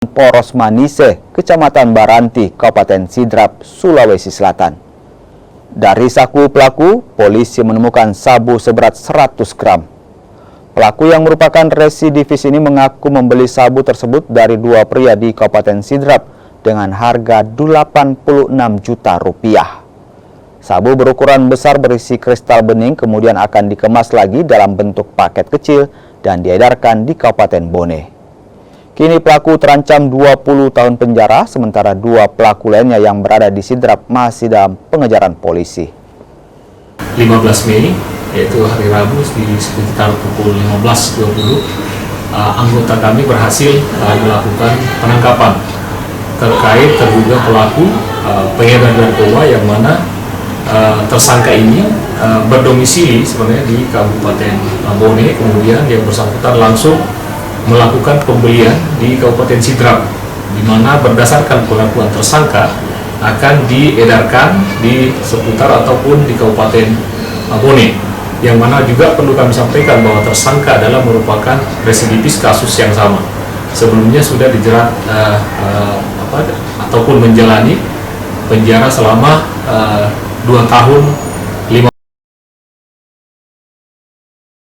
Poros Manise, Kecamatan Baranti, Kabupaten Sidrap, Sulawesi Selatan. Dari saku pelaku, polisi menemukan sabu seberat 100 gram. Pelaku yang merupakan residivis ini mengaku membeli sabu tersebut dari dua pria di Kabupaten Sidrap dengan harga Rp86 juta. Sabu berukuran besar berisi kristal bening kemudian akan dikemas lagi dalam bentuk paket kecil dan diedarkan di Kabupaten Bone. Kini pelaku terancam 20 tahun penjara, sementara dua pelaku lainnya yang berada di Sidrap masih dalam pengejaran polisi. 15 Mei, yaitu hari Rabu di sekitar pukul 15.20, anggota kami berhasil melakukan penangkapan terkait terduga pelaku pengedar narkoba yang mana tersangka ini berdomisili sebenarnya di Kabupaten Bone, kemudian yang bersangkutan langsung melakukan pembelian di Kabupaten Sidrap, di mana berdasarkan pengakuan tersangka akan diedarkan di seputar ataupun di Kabupaten Bone, yang mana juga perlu kami sampaikan bahwa tersangka adalah merupakan residivis kasus yang sama. Sebelumnya sudah dijerat ataupun menjalani penjara selama 2 tahun